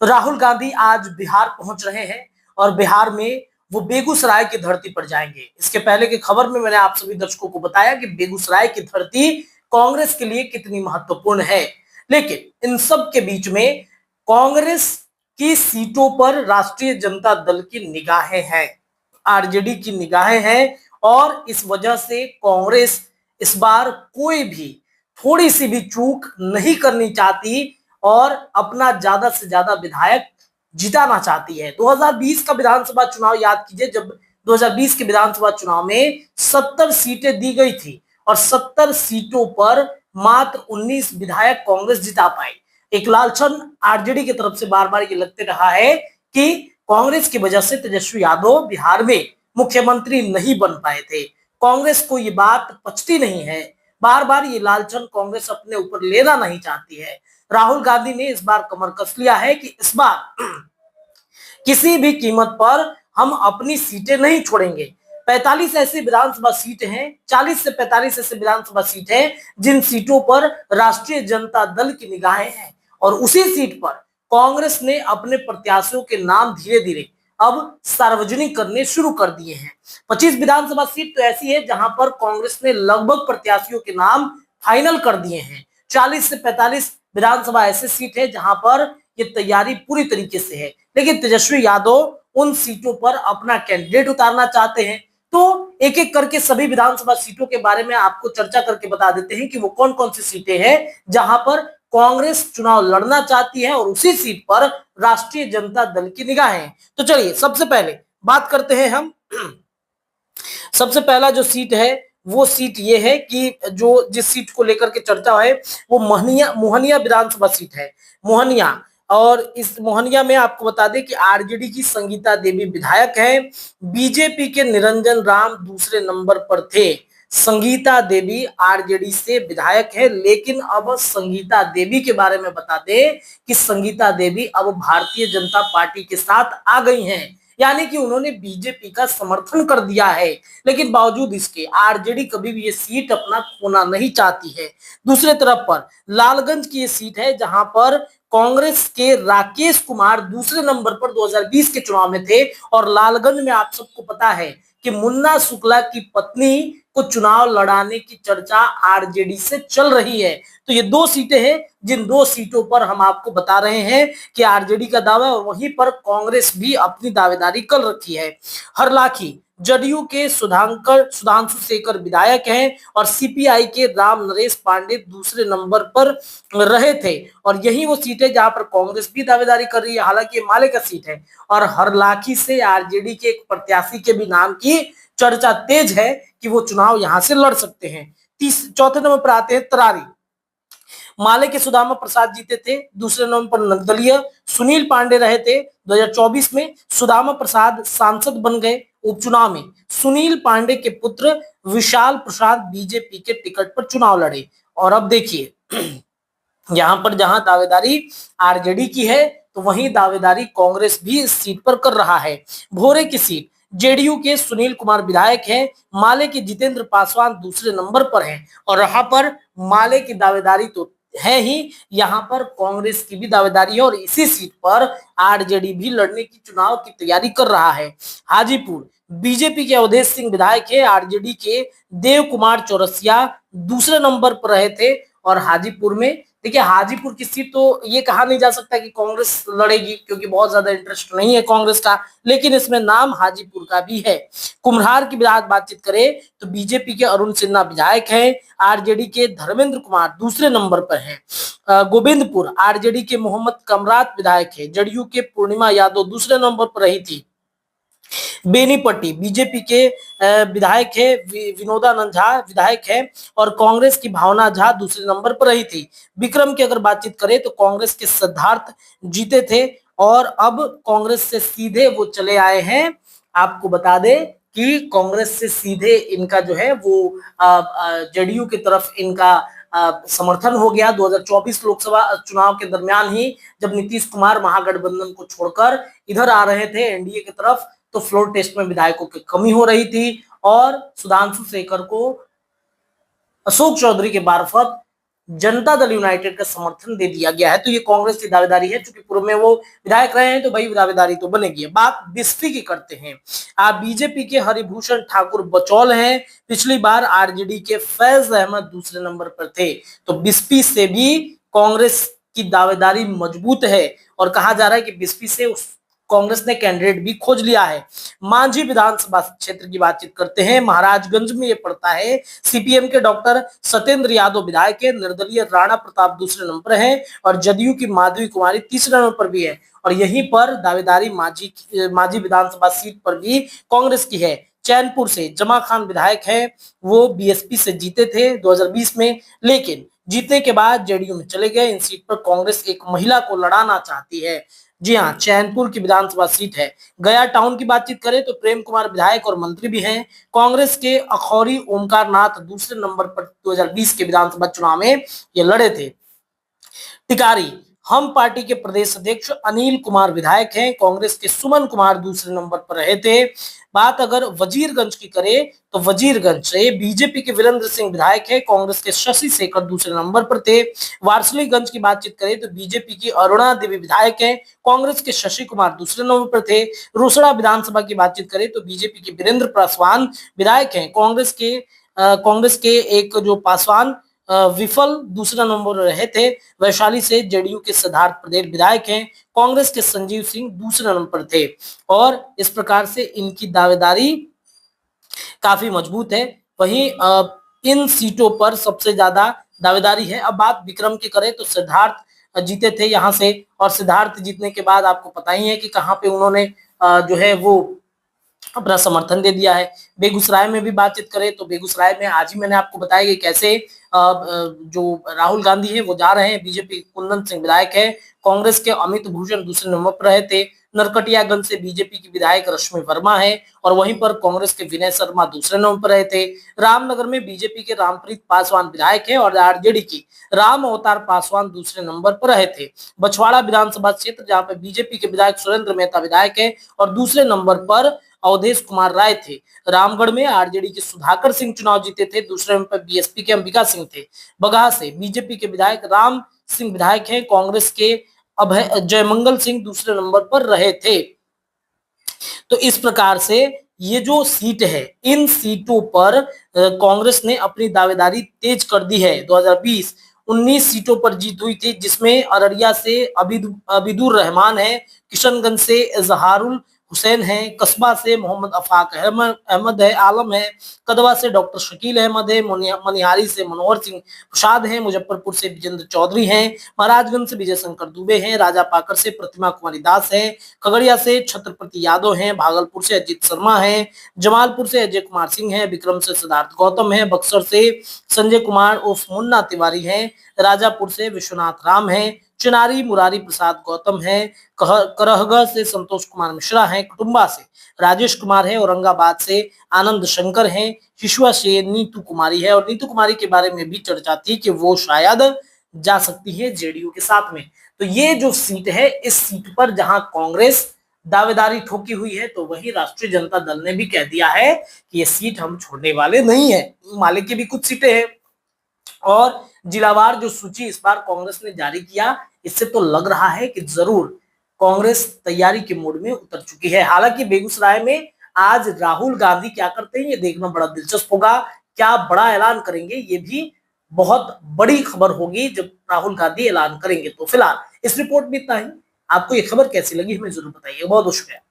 राहुल गांधी आज बिहार पहुंच रहे हैं और बिहार में वो बेगूसराय की धरती पर जाएंगे। इसके पहले की खबर में मैंने आप सभी दर्शकों को बताया कि बेगूसराय की धरती कांग्रेस के लिए कितनी महत्वपूर्ण है, लेकिन इन सब के बीच में कांग्रेस की सीटों पर राष्ट्रीय जनता दल की निगाहें हैं, आरजेडी की निगाहें हैं और इस वजह से कांग्रेस इस बार कोई भी थोड़ी सी भी चूक नहीं करनी चाहती और अपना ज्यादा से ज्यादा विधायक जिताना चाहती है। 2020 का विधानसभा चुनाव याद कीजिए, जब 2020 के विधानसभा चुनाव में 70 सीटें दी गई थी और 70 सीटों पर मात्र 19 विधायक कांग्रेस जिता पाई। एक लालछन आरजेडी की तरफ से बार बार ये लगते रहा है कि कांग्रेस की वजह से तेजस्वी यादव बिहार में मुख्यमंत्री नहीं बन पाए थे। कांग्रेस को ये बात पचती नहीं है, बार बार ये लालचन कांग्रेस अपने ऊपर लेना नहीं चाहती है। राहुल गांधी ने इस बार कमर कस लिया है कि इस बार किसी भी कीमत पर हम अपनी सीटें नहीं छोड़ेंगे। 45 ऐसी विधानसभा सीट हैं, 40 से 45 ऐसे विधानसभा सीट हैं जिन सीटों पर राष्ट्रीय जनता दल की निगाहें हैं और उसी सीट पर कांग्रेस ने अपने प्रत्याशियों के नाम धीरे धीरे अब सार्वजनिक करने शुरू कर दिए हैं। 25 विधानसभा सीट तो ऐसी है जहां पर कांग्रेस ने लगभग प्रत्याशियों के नाम फाइनल कर दिए हैं। 40 से 45 विधानसभा ऐसे सीट है जहां पर ये तैयारी पूरी तरीके से है, लेकिन तेजस्वी यादव उन सीटों पर अपना कैंडिडेट उतारना चाहते हैं। तो एक एक करके सभी विधानसभा सीटों के बारे में आपको चर्चा करके बता देते हैं कि वो कौन कौन सी सीटें हैं जहां पर कांग्रेस चुनाव लड़ना चाहती है और उसी सीट पर राष्ट्रीय जनता दल की निगाहें हैं। तो चलिए सबसे पहले बात करते हैं हम। सबसे पहला जो सीट है वो सीट ये है कि जो जिस सीट को लेकर के चर्चा है वो मोहनिया विधानसभा सीट है, मोहनिया। और इस मोहनिया में आपको बता दें कि आरजेडी की संगीता देवी विधायक है, बीजेपी के निरंजन राम दूसरे नंबर पर थे। संगीता देवी आरजेडी से विधायक है, लेकिन अब संगीता देवी के बारे में बता दें कि संगीता देवी अब भारतीय जनता पार्टी के साथ आ गई हैं, यानी कि उन्होंने बीजेपी का समर्थन कर दिया है। लेकिन बावजूद इसके आरजेडी कभी भी ये सीट अपना खोना नहीं चाहती है। दूसरे तरफ पर लालगंज की ये सीट है जहां पर कांग्रेस के राकेश कुमार दूसरे नंबर पर 2020 के चुनाव में थे और लालगंज में आप सबको पता है कि मुन्ना शुक्ला की पत्नी को चुनाव लड़ाने की चर्चा आरजेडी से चल रही है। तो ये दो सीटें हैं जिन दो सीटों पर हम आपको बता रहे हैं कि आरजेडी का दावा और वहीं पर कांग्रेस भी अपनी दावेदारी कर रखी है। हरलाखी जदयू के सुधांशु शेखर विधायक हैं और सीपीआई के राम नरेश पांडे दूसरे नंबर पर रहे थे और यही वो सीट है जहां पर कांग्रेस भी दावेदारी कर रही है, हालांकि माले का सीट है। और हरलाखी से आरजेडी के एक प्रत्याशी के भी नाम की चर्चा तेज है कि वो चुनाव यहां से लड़ सकते हैं। चौथे नंबर पर आते हैं तरारी। माले के सुदामा प्रसाद जीते थे, दूसरे नंबर पर निर्दलीय सुनील पांडे रहे थे। 2024 में सुदामा प्रसाद सांसद बन गए उपचुनाव में। सुनील पांडे के पुत्र विशाल प्रसाद बीजेपी के टिकट पर चुनाव लड़े और अब देखिए यहां पर जहां दावेदारी आरजेडी की है तो वहीं दावेदारी कांग्रेस भी इस सीट पर कर रहा है। भोरे की सीट जेडीयू के सुनील कुमार विधायक हैं, माले के जितेंद्र पासवान दूसरे नंबर पर हैं और यहाँ पर माले की दावेदारी तो है ही, यहाँ पर कांग्रेस की भी दावेदारी है और इसी सीट पर आरजेडी भी लड़ने की चुनाव की तैयारी कर रहा है। हाजीपुर बीजेपी के अवधेश सिंह विधायक है, आरजेडी के देव कुमार चौरसिया दूसरे नंबर पर रहे थे और हाजीपुर में देखिए हाजीपुर की सीट तो ये कहा नहीं जा सकता कि कांग्रेस लड़ेगी क्योंकि बहुत ज्यादा इंटरेस्ट नहीं है कांग्रेस का, लेकिन इसमें नाम हाजीपुर का भी है। कुम्हार की बातचीत करें तो बीजेपी के अरुण सिन्हा विधायक हैं, आरजेडी के धर्मेंद्र कुमार दूसरे नंबर पर हैं। गोविंदपुर आरजेडी के मोहम्मद कमरात विधायक है, जदयू के पूर्णिमा यादव दूसरे नंबर पर रही थी। बेनीपट्टी बीजेपी के विधायक है, विनोदानंद झा विधायक है और कांग्रेस की भावना झा दूसरे नंबर पर रही थी। विक्रम की अगर बातचीत करें तो कांग्रेस के सिद्धार्थ जीते थे और अब कांग्रेस से सीधे वो चले आए हैं। आपको बता दें कि कांग्रेस से सीधे इनका जो है वो जेडीयू की तरफ इनका समर्थन हो गया। 2024 लोकसभा चुनाव के दरमियान ही जब नीतीश कुमार महागठबंधन को छोड़कर इधर आ रहे थे एनडीए की तरफ तो फ्लोर टेस्ट में विधायकों की कमी हो रही थी और सुधांशु शेखर को अशोक चौधरी के मार्फत जनता दल यूनाइटेड का समर्थन दे दिया गया है। तो ये कांग्रेस की दावेदारी है, क्योंकि पूर्व में वो विधायक रहे हैं तो भाई दावेदारी तो बनेगी। बात बिस्फी की करते हैं। आप बीजेपी के हरिभूषण ठाकुर बचौल हैं, पिछली बार आरजेडी के फैज अहमद दूसरे नंबर पर थे। तो बिस्फी से भी कांग्रेस की दावेदारी मजबूत है और कहा जा रहा है कि बिस्फी से कांग्रेस ने कैंडिडेट भी खोज लिया है। मांझी विधानसभा क्षेत्र की बातचीत करते हैं। महाराजगंज में ये पड़ता है। सीपीएम के डॉक्टर सत्येंद्र यादव विधायक है, निर्दलीय राणा प्रताप दूसरे नंबर है और जदयू की माधवी कुमारी तीसरे नंबर पर भी है। और यहीं पर दावेदारी मांझी विधानसभा सीट पर भी कांग्रेस की है। चैनपुर से जमा खान विधायक है, वो बीएसपी से जीते थे 2020 में, लेकिन जीतने के बाद जेडीयू में चले गए। इन सीट पर कांग्रेस एक महिला को लड़ाना चाहती है। जी हाँ, चैनपुर की विधानसभा सीट है। गया टाउन की बातचीत करें तो प्रेम कुमार विधायक और मंत्री भी हैं। कांग्रेस के अखौरी ओमकार नाथ दूसरे नंबर पर 2020 के विधानसभा चुनाव में ये लड़े थे। टिकारी हम पार्टी के प्रदेश अध्यक्ष अनिल कुमार विधायक हैं। कांग्रेस के सुमन कुमार दूसरे नंबर पर रहे थे। बात अगर वजीरगंज की करें तो वजीरगंज से बीजेपी के वीरेंद्र सिंह विधायक है। कांग्रेस के शशि शेखर दूसरे नंबर पर थे। वारसलीगंज की बातचीत करें तो बीजेपी की अरुणा देवी विधायक है। कांग्रेस के शशि कुमार दूसरे नंबर पर थे। रोसड़ा विधानसभा की बातचीत करें तो बीजेपी के वीरेंद्र पासवान विधायक हैं। कांग्रेस के एक जो पासवान विफल दूसरा नंबर रहे थे। वैशाली से जेडीयू के सिद्धार्थ पटेल विधायक हैं। कांग्रेस के संजीव सिंह दूसरे नंबर पर थे। और इस प्रकार से इनकी दावेदारी काफी मजबूत है। वहीं इन सीटों पर सबसे ज्यादा दावेदारी है। अब बात विक्रम की करें तो सिद्धार्थ जीते थे यहाँ से, और सिद्धार्थ जीतने के बाद आपको पता ही है कि कहाँ पे उन्होंने जो है वो अपना समर्थन दे दिया है। बेगूसराय में भी बातचीत करें तो बेगूसराय में आज ही मैंने आपको बताया कि कैसे जो राहुल गांधी है वो जा रहे हैं। बीजेपी कुंदन सिंह विधायक है। कांग्रेस के अमित भूषण दूसरे नंबर पर रहे थे। नरकटियागंज से बीजेपी की विधायक रश्मि वर्मा है और वहीं पर कांग्रेस के विनय शर्मा दूसरे नंबर पर रहे थे। रामनगर में बीजेपी के रामप्रीत पासवान विधायक है और आरजेडी की राम अवतार पासवान दूसरे नंबर पर रहे थे। बछवाड़ा विधानसभा क्षेत्र जहां पर बीजेपी के विधायक सुरेंद्र मेहता विधायक है और दूसरे नंबर पर अवधेश कुमार राय थे। रामगढ़ में आरजेडी के सुधाकर सिंह चुनाव जीते थे। दूसरे नंबर पर बीएसपी के अंबिका सिंह थे। बगहा से बीजेपी के विधायक राम सिंह विधायक हैं। कांग्रेस के अभय जयमंगल सिंह दूसरे नंबर पर रहे थे। तो इस प्रकार से ये जो सीट है, इन सीटों पर कांग्रेस ने अपनी दावेदारी तेज कर दी है। 2020 19 सीटों पर जीत हुई थी, जिसमें अररिया से अबिदुर रहमान है, किशनगंज से इजहारुल हुसैन है, कस्बा से मोहम्मद अफाक अहमद है, आलम है, कदवा से डॉक्टर शकील अहमद है, मनिहारी से मनोहर सिंह प्रसाद है, मुजफ्फरपुर से विजेंद्र चौधरी हैं, महाराजगंज से विजय शंकर दुबे हैं, राजा पाकर से प्रतिमा कुमारी दास है, खगड़िया से छत्रपति यादव हैं, भागलपुर से अजीत शर्मा है, जमालपुर से अजय कुमार सिंह है, विक्रम से सिद्धार्थ गौतम है, बक्सर से संजय कुमार उर्फ मुन्ना तिवारी है, राजापुर से विश्वनाथ राम है, चिनारी मुरारी प्रसाद गौतम है, करहगढ़ से संतोष कुमार मिश्रा है, कुटुंबा से राजेश कुमार है, औरंगाबाद से आनंद शंकर है, शिशुआ से नीतू कुमारी है। और नीतू कुमारी के बारे में भी चर्चा थी कि वो शायद जा सकती है जेडीयू के साथ में। तो ये जो सीट है, इस सीट पर जहां कांग्रेस दावेदारी ठोकी हुई है, तो वही राष्ट्रीय जनता दल ने भी कह दिया है कि ये सीट हम छोड़ने वाले नहीं है। मालिक की भी कुछ सीटें हैं और जिलावार जो सूची इस बार कांग्रेस ने जारी किया, इससे तो लग रहा है कि जरूर कांग्रेस तैयारी के मोड में उतर चुकी है। हालांकि बेगूसराय में आज राहुल गांधी क्या करते हैं ये देखना बड़ा दिलचस्प होगा। क्या बड़ा ऐलान करेंगे, ये भी बहुत बड़ी खबर होगी जब राहुल गांधी ऐलान करेंगे। तो फिलहाल इस रिपोर्ट में इतना ही। आपको ये खबर कैसी लगी हमें जरूर बताइए। बहुत बहुत शुक्रिया।